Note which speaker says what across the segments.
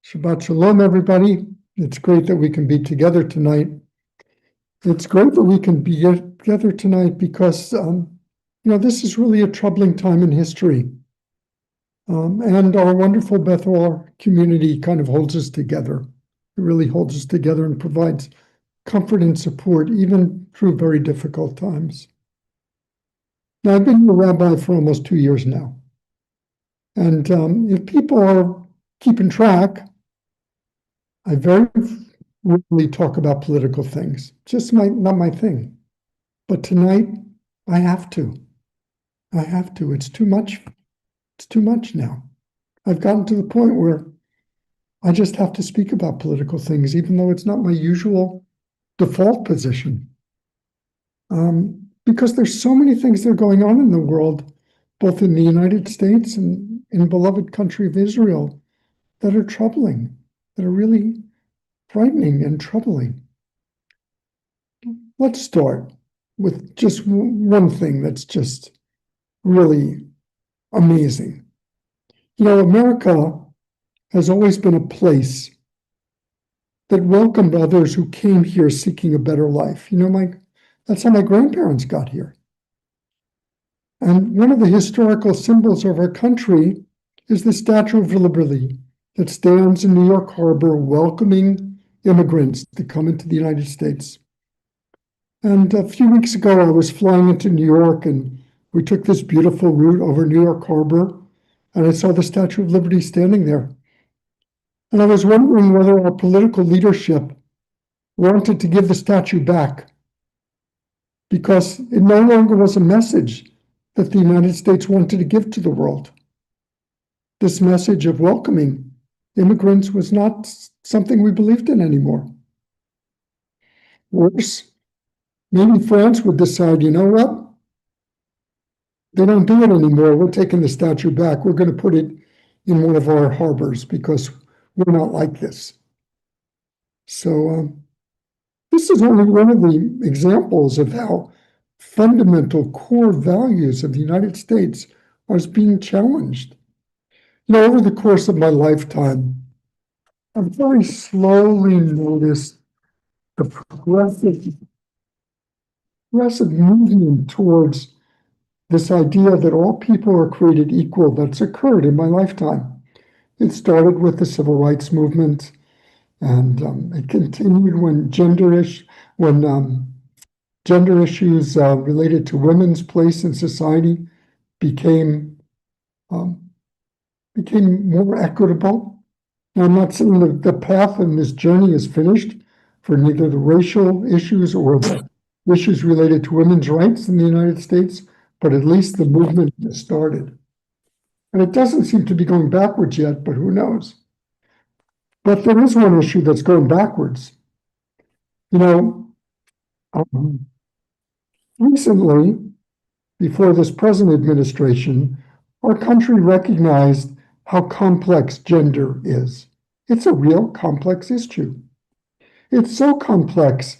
Speaker 1: Shabbat Shalom, everybody. It's great that we can be together tonight. It's great that we can be together tonight because, this is really a troubling time in history. And our wonderful Beth community kind of holds us together. It really holds us together and provides comfort and support, even through very difficult times. Now, I've been a rabbi for almost 2 years now. And if people are keeping track, I very rarely talk about political things. Just not my thing. But tonight, I have to. It's too much. It's too much now. I've gotten to the point where I just have to speak about political things, even though it's not my usual default position. Because there's so many things that are going on in the world, both in the United States and in the beloved country of Israel, that are troubling, that are really frightening and troubling. Let's start with just one thing that's just really amazing. America has always been a place that welcomed others who came here seeking a better life. That's how my grandparents got here. And one of the historical symbols of our country is the Statue of Liberty that stands in New York Harbor welcoming immigrants to come into the United States. And a few weeks ago, I was flying into New York, and we took this beautiful route over New York Harbor, and I saw the Statue of Liberty standing there. And I was wondering whether our political leadership wanted to give the statue back, because it no longer was a message that the United States wanted to give to the world. This message of welcoming immigrants was not something we believed in anymore. Worse, maybe France would decide, you know what? They don't do it anymore. We're taking the statue back. We're going to put it in one of our harbors because we're not like this. So this is only one of the examples of how fundamental core values of the United States are being challenged. Over the course of my lifetime, I've very slowly noticed the progressive movement towards this idea that all people are created equal that's occurred in my lifetime. It started with the civil rights movement, and it continued when gender issues related to women's place in society became more equitable. Now, I'm not saying that the path in this journey is finished for neither the racial issues or the issues related to women's rights in the United States, but at least the movement has started. And it doesn't seem to be going backwards yet, but who knows? But there is one issue that's going backwards. Recently, before this present administration, our country recognized how complex gender is. It's a real complex issue. It's so complex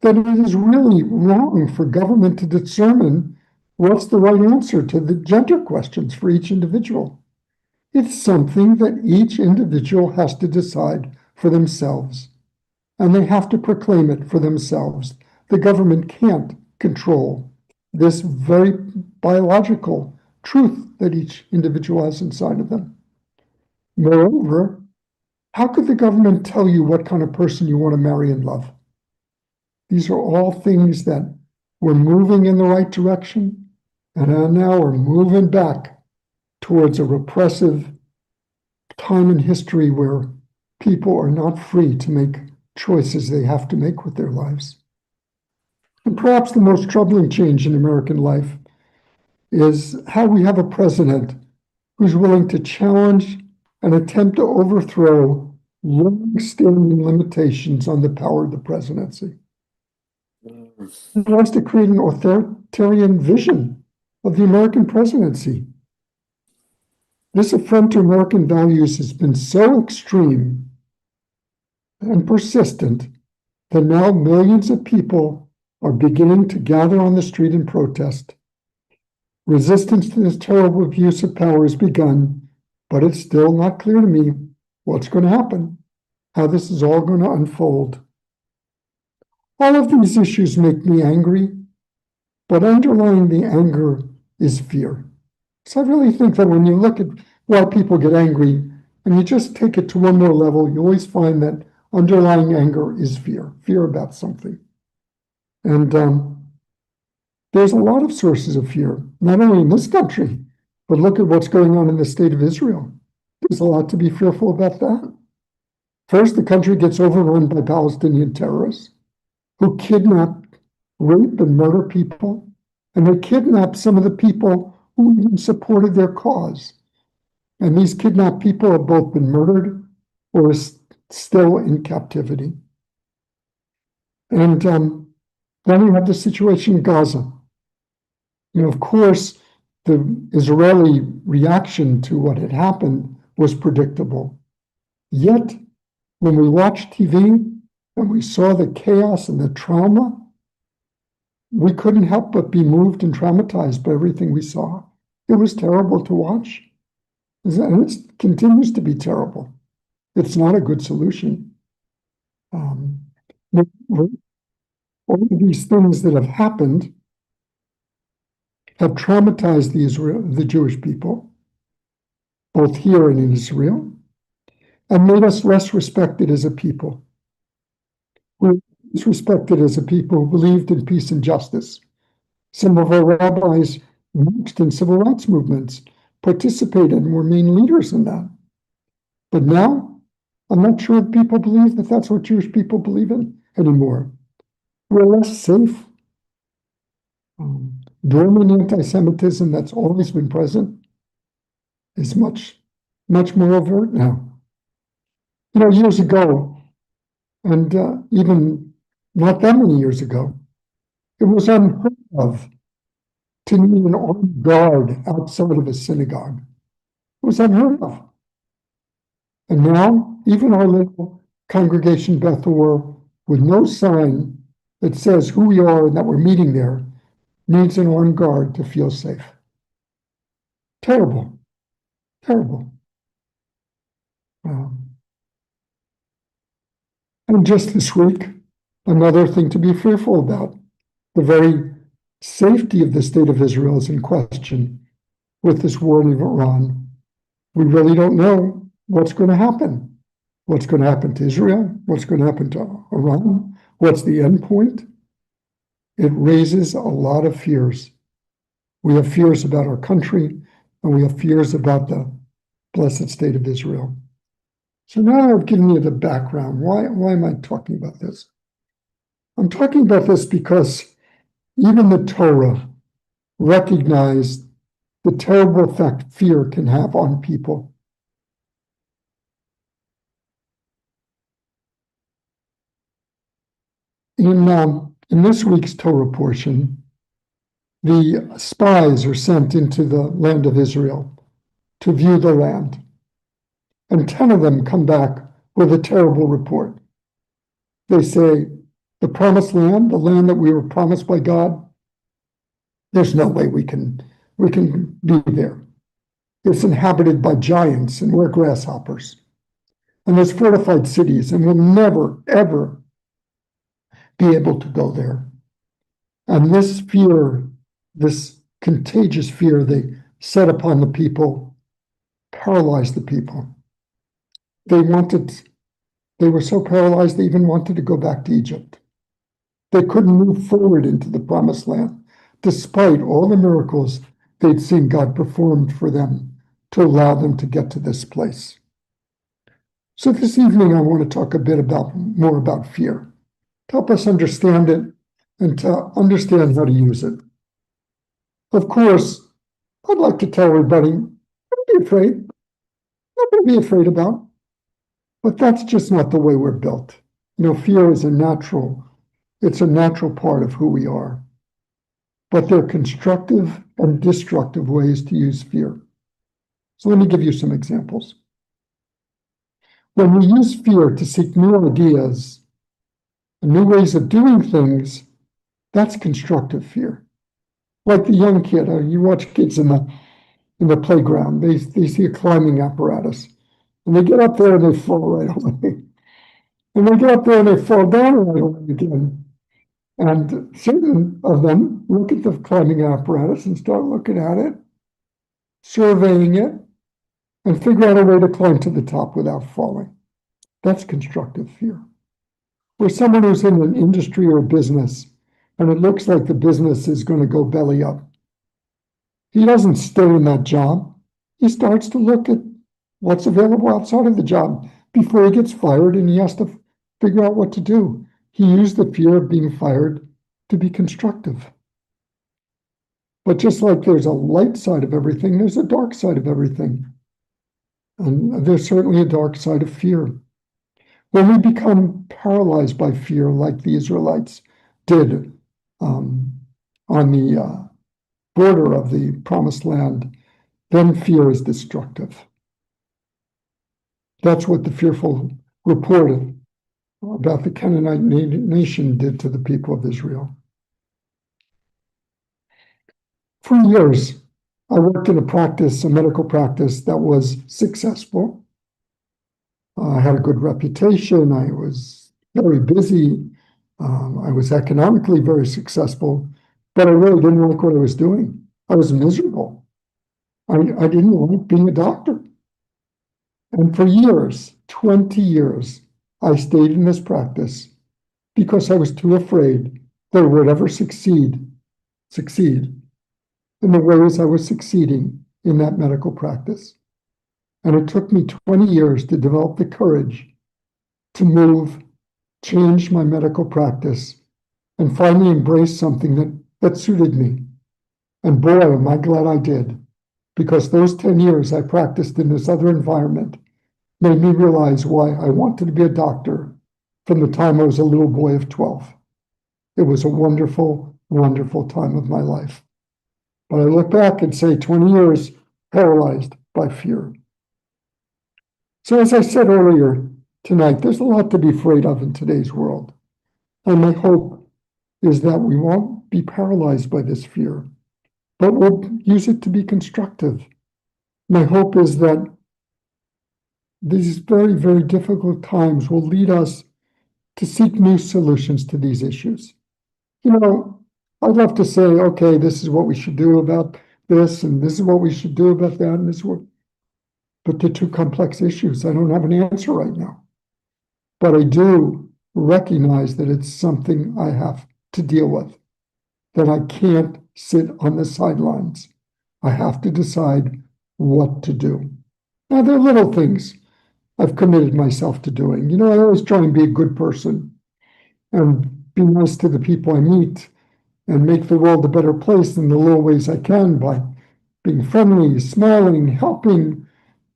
Speaker 1: that it is really wrong for government to determine what's the right answer to the gender questions for each individual. It's something that each individual has to decide for themselves, and they have to proclaim it for themselves. The government can't control this very biological truth that each individual has inside of them. Moreover, how could the government tell you what kind of person you want to marry and love? These are all things that we're moving in the right direction, and now we're moving back towards a repressive time in history where people are not free to make choices they have to make with their lives. And perhaps the most troubling change in American life is how we have a president who's willing to challenge and attempt to overthrow long-standing limitations on the power of the presidency. He wants to create an authoritarian vision of the American presidency. This affront to American values has been so extreme and persistent that now millions of people are beginning to gather on the street and protest. Resistance to this terrible abuse of power has begun, but it's still not clear to me what's going to happen, how this is all going to unfold. All of these issues make me angry, but underlying the anger is fear. So I really think that when you look at why people get angry, and you just take it to one more level, you always find that underlying anger is fear about something. And there's a lot of sources of fear, not only in this country, but look at what's going on in the state of Israel. There's a lot to be fearful about that. First, the country gets overrun by Palestinian terrorists who kidnap, rape, and murder people. And they kidnap some of the people who even supported their cause. And these kidnapped people have both been murdered or is still in captivity. And then we have the situation in Gaza. Of course, the Israeli reaction to what had happened was predictable. Yet, when we watched TV and we saw the chaos and the trauma, we couldn't help but be moved and traumatized by everything we saw. It was terrible to watch. And it continues to be terrible. It's not a good solution. All of these things that have happened have traumatized the Jewish people, both here and in Israel, and made us less respected as a people. We're less respected as a people who believed in peace and justice. Some of our rabbis marched in civil rights movements, participated, and were main leaders in that. But now, I'm not sure if people believe that that's what Jewish people believe in anymore. We're less safe. Dormant anti-Semitism that's always been present is much more overt now. Years ago, and even not that many years ago, it was unheard of to need an armed guard outside of a synagogue. It was unheard of. And now, even our little congregation, Beth, with no sign that says who we are and that we're meeting there, needs an armed guard to feel safe. Terrible. Terrible. And just this week, another thing to be fearful about. The very safety of the state of Israel is in question with this war in Iran. We really don't know what's going to happen. What's going to happen to Israel? What's going to happen to Iran? What's the end point? It raises a lot of fears. We have fears about our country, and we have fears about the blessed state of Israel. So now I've given you the background. Why am I talking about this? I'm talking about this because even the Torah recognized the terrible effect fear can have on people. In this week's Torah portion, the spies are sent into the land of Israel to view the land. And 10 of them come back with a terrible report. They say, the promised land, the land that we were promised by God, there's no way we can be there. It's inhabited by giants and we're grasshoppers. And there's fortified cities, and we'll never, ever be able to go there. And this fear, this contagious fear they set upon the people, paralyzed the people. They were so paralyzed they even wanted to go back to Egypt. They couldn't move forward into the promised land, despite all the miracles they'd seen God performed for them to allow them to get to this place. So this evening, I want to talk a bit more about fear, to help us understand it and to understand how to use it. Of course, I'd like to tell everybody, don't be afraid. Nothing to be afraid about. But that's just not the way we're built. Fear is it's a natural part of who we are. But there are constructive and destructive ways to use fear. So let me give you some examples. When we use fear to seek new ideas, new ways of doing things, that's constructive fear. Like the young kid, you watch kids in the playground, they see a climbing apparatus, And they get up there and they fall right away. And they get up there and they fall down right away again. And certain of them look at the climbing apparatus and start looking at it, surveying it, and figure out a way to climb to the top without falling. That's constructive fear. Or someone who's in an industry or a business, and it looks like the business is going to go belly up. He doesn't stay in that job. He starts to look at what's available outside of the job before he gets fired, and he has to figure out what to do. He used the fear of being fired to be constructive. But just like there's a light side of everything, there's a dark side of everything. And there's certainly a dark side of fear. When we become paralyzed by fear, like the Israelites did on the border of the promised land, then fear is destructive. That's what the fearful report about the Canaanite nation did to the people of Israel. For years, I worked in a medical practice that was successful. I had a good reputation. I was very busy. I was economically very successful, but I really didn't like what I was doing. I was miserable. I didn't like being a doctor. And for years, 20 years, I stayed in this practice because I was too afraid that I would ever succeed in the ways I was succeeding in that medical practice. And it took me 20 years to develop the courage to change my medical practice, and finally embrace something that suited me. And boy, am I glad I did, because those 10 years I practiced in this other environment made me realize why I wanted to be a doctor from the time I was a little boy of 12. It was a wonderful, wonderful time of my life. But I look back and say 20 years paralyzed by fear. So as I said earlier tonight, there's a lot to be afraid of in today's world. And my hope is that we won't be paralyzed by this fear, but we'll use it to be constructive. My hope is that these very, very difficult times will lead us to seek new solutions to these issues. You know, I'd love to say, okay, this is what we should do about this, and this is what we should do about that, and this is what, but they're too complex issues. I don't have an answer right now. But I do recognize that it's something I have to deal with, that I can't sit on the sidelines. I have to decide what to do. Now, there are little things I've committed myself to doing. You know, I always try and be a good person and be nice to the people I meet and make the world a better place in the little ways I can by being friendly, smiling, helping,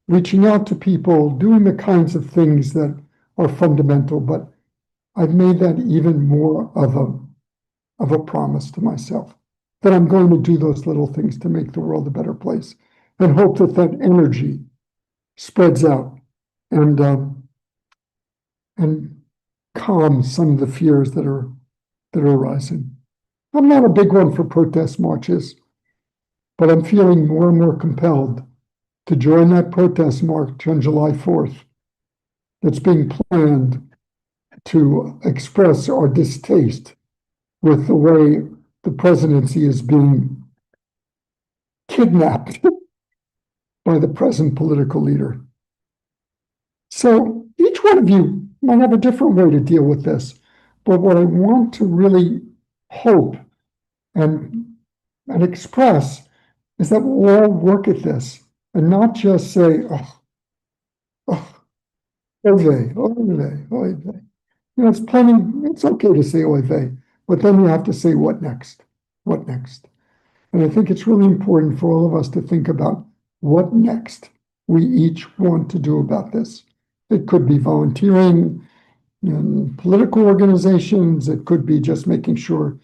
Speaker 1: reaching out to people, doing the kinds of things that are fundamental. But I've made that even more of a promise to myself, that I'm going to do those little things to make the world a better place, and hope that that energy spreads out and calms some of the fears that are rising. I'm not a big one for protest marches, but I'm feeling more and more compelled to join that protest march on July 4th that's being planned to express our distaste with the way the presidency is being kidnapped by the present political leader. So each one of you might have a different way to deal with this, but what I want to really hope and express is that we'll all work at this and not just say, oy vey, oy vey, oy vey. You know, it's okay to say oy vey, but then you have to say what next? What next? And I think it's really important for all of us to think about what next we each want to do about this. It could be volunteering in political organizations. It could be just making sure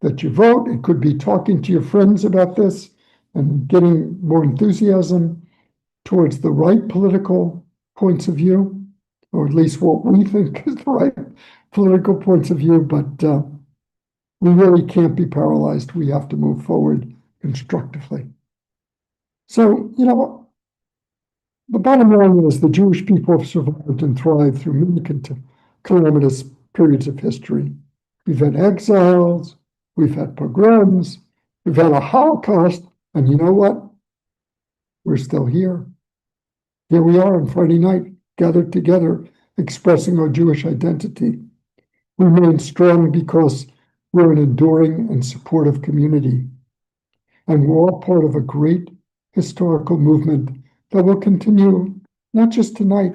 Speaker 1: that you vote. It could be talking to your friends about this and getting more enthusiasm towards the right political points of view, or at least what we think is the right political points of view. But we really can't be paralyzed. We have to move forward constructively. So, you know, The bottom line is the Jewish people have survived and thrived through many calamitous periods of history. We've had exiles, we've had pogroms, we've had a Holocaust, and you know what? We're still here. Here we are on Friday night, gathered together, expressing our Jewish identity. We remain strong because we're an enduring and supportive community. And we're all part of a great historical movement that will continue not just tonight,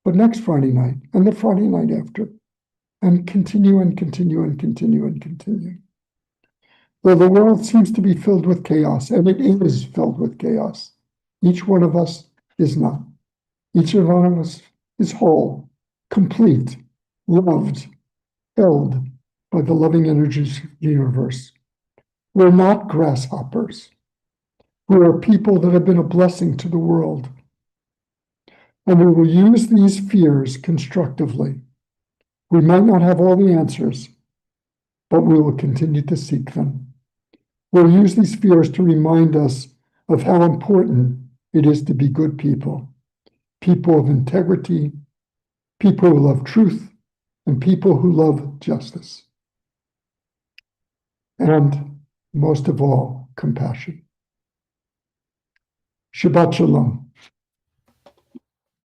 Speaker 1: but next Friday night and the Friday night after, and continue and continue and continue and continue. Though the world seems to be filled with chaos, and it is filled with chaos, each one of us is not. Each one of us is whole, complete, loved, held by the loving energies of the universe. We're not grasshoppers. We are people that have been a blessing to the world. And we will use these fears constructively. We might not have all the answers, but we will continue to seek them. We'll use these fears to remind us of how important it is to be good people, people of integrity, people who love truth, and people who love justice. And most of all, compassion. Shabbat Shalom.